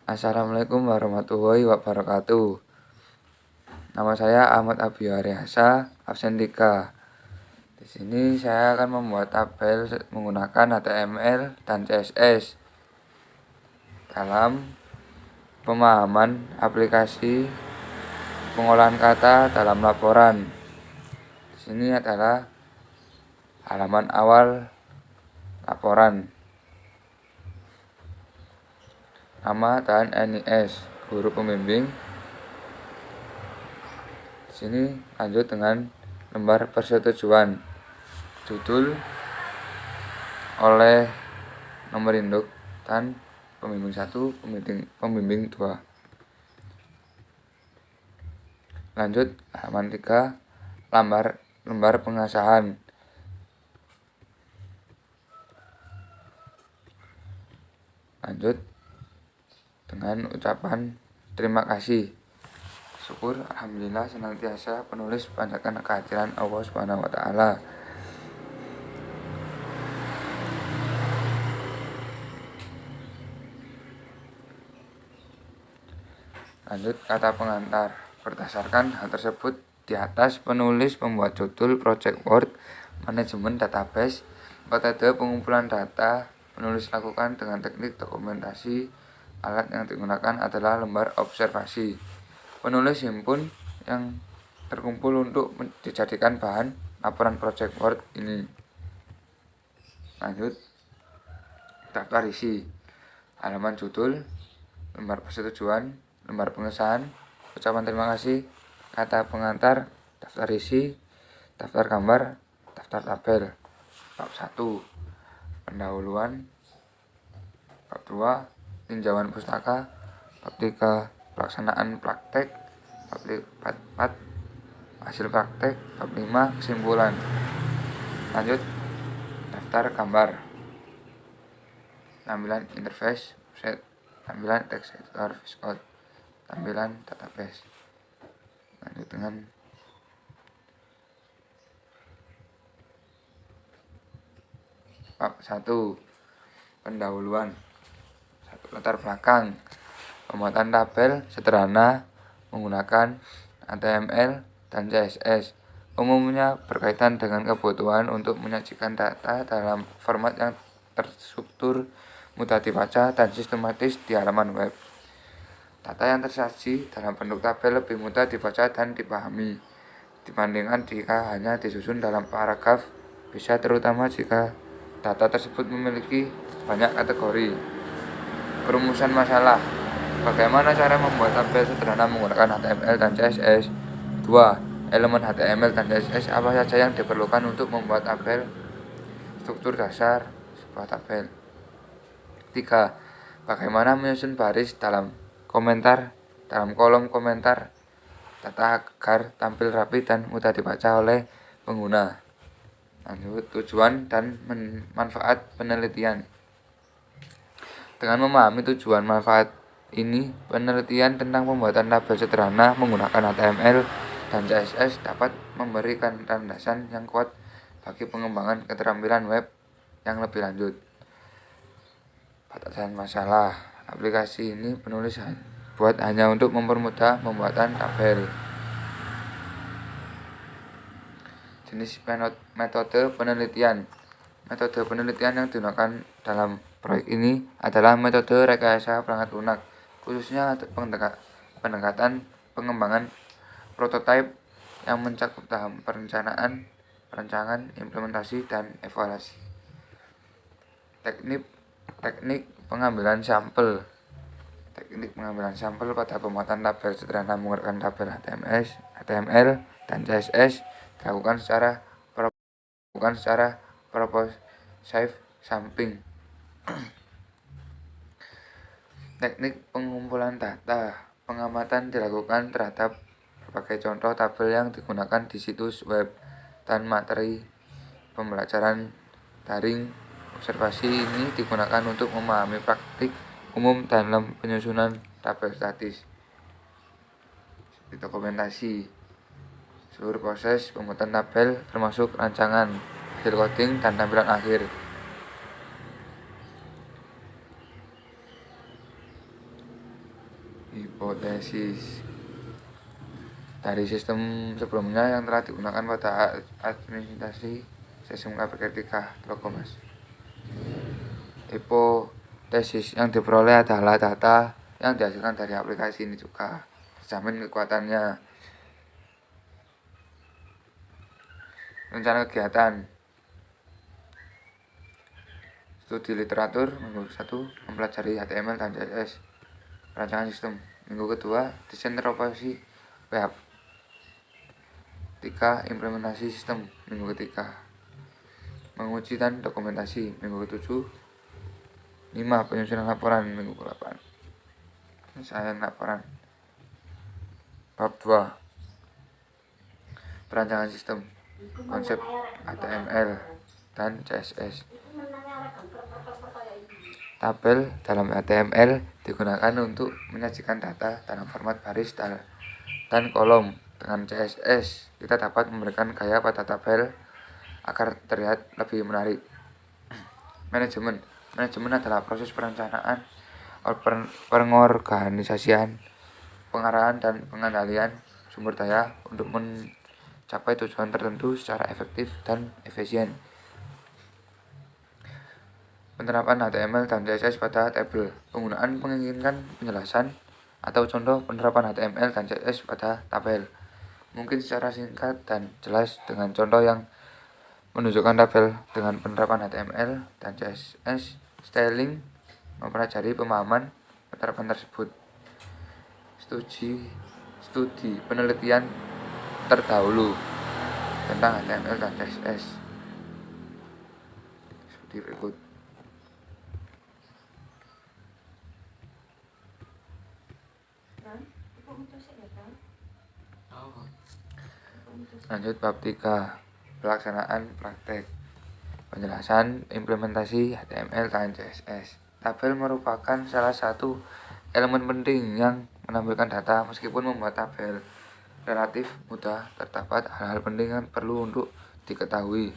Assalamualaikum warahmatullahi wabarakatuh. Nama saya Ahmad Abiyariasa, absen 3. Di sini saya akan membuat tabel menggunakan HTML dan CSS dalam pemahaman aplikasi pengolahan kata dalam laporan. Di sini adalah halaman awal laporan. Nama dan NIS guru pembimbing. Di sini lanjut dengan lembar persetujuan. Judul oleh nomor induk dan pembimbing 1, pembimbing 2. Lanjut halaman 3, lembar pengesahan. Lanjut dengan ucapan terima kasih. Syukur alhamdulillah senantiasa penulis panjatkan kehadiran Allah Subhanahu wa taala. Lanjut kata pengantar. Berdasarkan hal tersebut di atas, penulis membuat judul Project Word Manajemen Database. Metode pengumpulan data penulis lakukan dengan teknik dokumentasi. Alat yang digunakan adalah lembar observasi. Penulis himpun yang terkumpul untuk dijadikan bahan laporan Project Word ini. Lanjut daftar isi. Halaman judul, lembar persetujuan, lembar pengesahan, ucapan terima kasih, kata pengantar, daftar isi, daftar gambar, daftar tabel. Bab 1 pendahuluan. Bab 2 tinjauan pustaka. Bab 3 pelaksanaan praktek. Bab 4 hasil praktek. Bab 5 kesimpulan. Lanjut daftar gambar. Tampilan interface, set, tampilan text editor, viscode, tampilan database. Lanjut dengan bab 1 pendahuluan. 1 latar belakang. Pembuatan tabel sederhana menggunakan HTML dan CSS umumnya berkaitan dengan kebutuhan untuk menyajikan data dalam format yang terstruktur, mudah dibaca, dan sistematis di halaman web. Data yang tersaji dalam bentuk tabel lebih mudah dibaca dan dipahami dibandingkan jika hanya disusun dalam paragraf, bisa terutama jika data tersebut memiliki banyak kategori. Perumusan masalah. Bagaimana cara membuat tabel sederhana menggunakan HTML dan CSS? 2. Elemen HTML dan CSS apa saja yang diperlukan untuk membuat tabel? Struktur dasar sebuah tabel. 3. Bagaimana menyusun baris dalam kolom komentar data agar tampil rapi dan mudah dibaca oleh pengguna. Lanjut tujuan dan manfaat penelitian. Dengan memahami tujuan manfaat ini, penelitian tentang pembuatan tabel sederhana menggunakan HTML dan CSS dapat memberikan landasan yang kuat bagi pengembangan keterampilan web yang lebih lanjut. Batasan masalah. Aplikasi ini penulis buat hanya untuk mempermudah pembuatan tabel. Jenis metode penelitian. Metode penelitian yang digunakan dalam proyek ini adalah metode rekayasa perangkat lunak, khususnya pendekatan pengembangan prototipe yang mencakup tahap perencanaan, implementasi, dan evaluasi. Teknik pengambilan sampel. Teknik pengambilan sampel pada pembuatan tabel sederhana menggunakan tabel HTML dan CSS dilakukan secara propositive sampling. Teknik pengumpulan data. Pengamatan dilakukan terhadap berbagai contoh tabel yang digunakan di situs web dan materi pembelajaran daring. Observasi ini digunakan untuk memahami praktik umum dalam penyusunan tabel statis. Dokumentasi. Seluruh proses pembuatan tabel termasuk rancangan, hasil coding, dan tampilan akhir. Hipotesis dari sistem sebelumnya yang telah digunakan pada administrasi sistem kibernetiká Telekomas. Hipotesis yang diperoleh adalah data yang dihasilkan dari aplikasi ini juga terjamin kekuatannya. Rencana kegiatan studi literatur minggu 1 mempelajari HTML dan CSS. Perancangan sistem minggu kedua desain teroperasi web. 3. Implementasi sistem minggu ketiga. Menguji dan dokumentasi minggu ke-7. 5. Penyusunan laporan minggu ke-8. Penyelesaian laporan. Bab 2. Perancangan sistem, konsep HTML dan CSS. Tabel dalam HTML digunakan untuk menyajikan data dalam format baris dan kolom. Dengan CSS, kita dapat memberikan gaya pada tabel agar terlihat lebih menarik. Manajemen adalah proses perencanaan, pengorganisasian, pengarahan, dan pengendalian sumber daya untuk mencapai tujuan tertentu secara efektif dan efisien. Penerapan HTML dan CSS pada tabel. Penggunaan menginginkan penjelasan atau contoh penerapan HTML dan CSS pada tabel. Mungkin secara singkat dan jelas dengan contoh yang menunjukkan tabel dengan penerapan HTML dan CSS. Styling mempelajari pemahaman penerapan tersebut. Studi penelitian terdahulu tentang HTML dan CSS. Studi berikut. Lanjut bab 3. Pelaksanaan praktek. Penjelasan implementasi HTML dan CSS. Tabel merupakan salah satu elemen penting yang menampilkan data. Meskipun membuat tabel relatif mudah, terdapat hal-hal penting yang perlu untuk diketahui.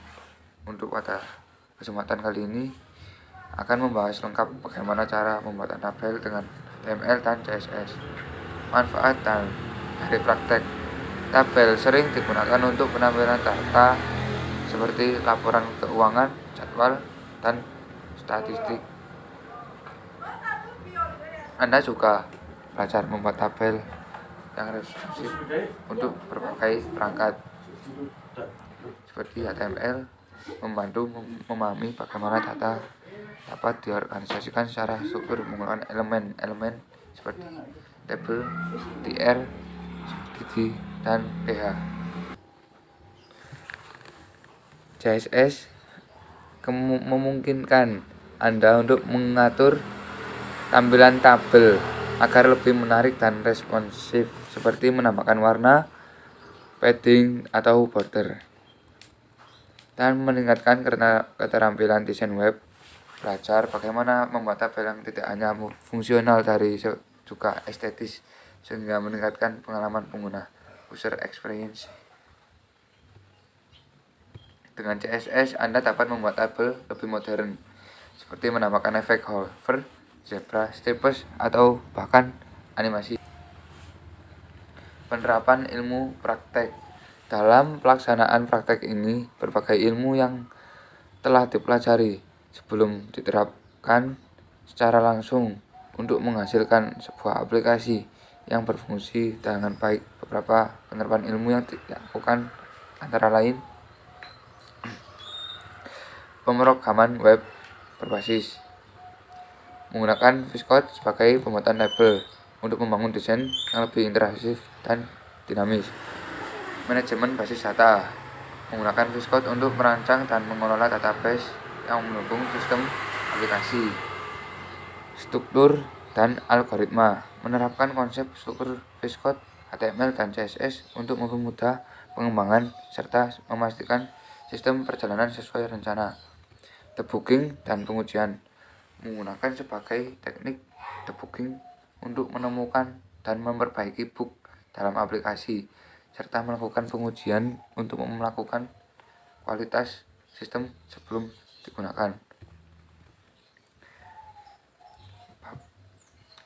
Untuk pada kesempatan kali ini akan membahas lengkap bagaimana cara membuat tabel dengan HTML dan CSS. Manfaat dari praktek. Tabel sering digunakan untuk penampilan data seperti laporan keuangan, jadwal, dan statistik. Anda juga belajar membuat tabel yang responsif untuk berbagai perangkat seperti HTML, membantu memahami bagaimana data dapat diorganisasikan secara struktur menggunakan elemen-elemen seperti tabel, tr, dd, dan ph. CSS memungkinkan Anda untuk mengatur tampilan tabel agar lebih menarik dan responsif, seperti menambahkan warna, padding, atau border, dan meningkatkan keterampilan desain web. Belajar bagaimana membuat tabel yang tidak hanya fungsional dari juga estetis, sehingga meningkatkan pengalaman pengguna, user experience. Dengan CSS, Anda dapat membuat tabel lebih modern, seperti menambahkan efek hover, zebra stripes, atau bahkan animasi. Penerapan ilmu praktek. Dalam pelaksanaan praktek ini, berbagai ilmu yang telah dipelajari sebelum diterapkan secara langsung untuk menghasilkan sebuah aplikasi yang berfungsi dengan baik. Beberapa penerapan ilmu yang dilakukan antara lain: pemrograman web berbasis menggunakan VS Code sebagai pembuatan tabel untuk membangun desain yang lebih interaktif dan dinamis. Manajemen basis data menggunakan VS Code untuk merancang dan mengelola database yang mendukung sistem aplikasi. Struktur dan algoritma menerapkan konsep struktur VS Code, HTML, dan CSS untuk mempermudah pengembangan serta memastikan sistem perjalanan sesuai rencana. Debugging dan pengujian menggunakan sebagai teknik debugging untuk menemukan dan memperbaiki bug dalam aplikasi, serta melakukan pengujian untuk melakukan kualitas sistem sebelum digunakan.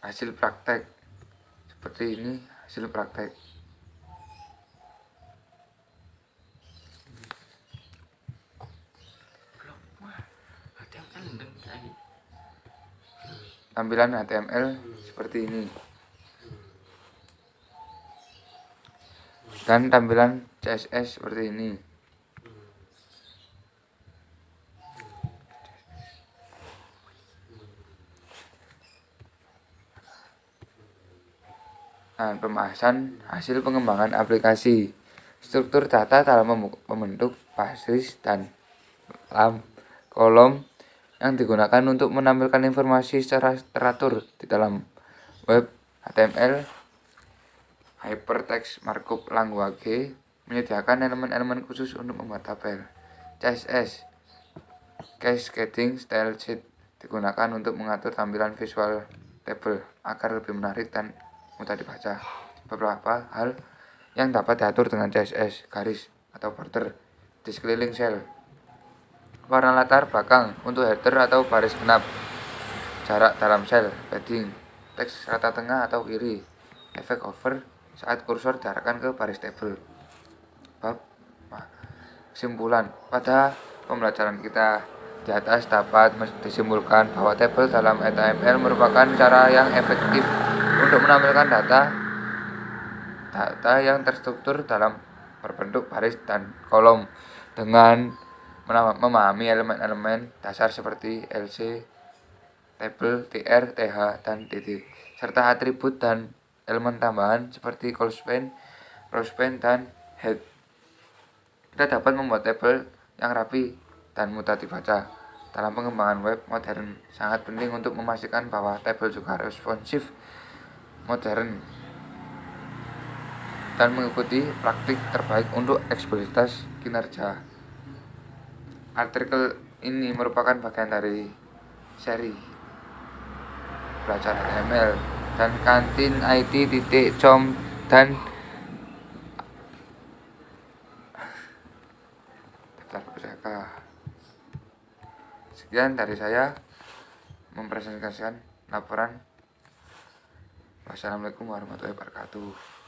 Hasil praktek Seperti ini hasil praktek. Tampilan HTML seperti ini. Dan tampilan CSS seperti ini. Nah, pembahasan hasil pengembangan aplikasi. Struktur data dalam membentuk baris dan kolom yang digunakan untuk menampilkan informasi secara teratur di dalam web. HTML Hypertext Markup Language menyediakan elemen-elemen khusus untuk membuat tabel. CSS Cascading Style Sheet digunakan untuk mengatur tampilan visual tabel agar lebih menarik dan mudah dibaca. Beberapa hal yang dapat diatur dengan CSS: garis atau border di sekeliling sel, warna latar belakang untuk header atau baris genap, jarak dalam sel, padding, teks rata tengah atau kiri, efek hover saat kursor diarahkan ke baris tabel. Kesimpulan, pada pembelajaran kita di atas dapat disimpulkan bahwa tabel dalam HTML merupakan cara yang efektif untuk menampilkan data yang terstruktur dalam berbentuk baris dan kolom dengan memahami elemen-elemen dasar seperti LC, tabel, TR, TH, dan DT, serta atribut dan elemen tambahan seperti closepin, rowspan, dan head. Kita dapat membuat tabel yang rapi dan mudah dibaca. Dalam pengembangan web modern, sangat penting untuk memastikan bahwa tabel juga responsif, modern, dan mengikuti praktik terbaik untuk eksekusivitas kinerja. Artikel ini merupakan bagian dari seri belajar HTML dan kantin IT.com dan daftar pusaka. Sekian dari saya mempresentasikan laporan. Wassalamualaikum warahmatullahi wabarakatuh.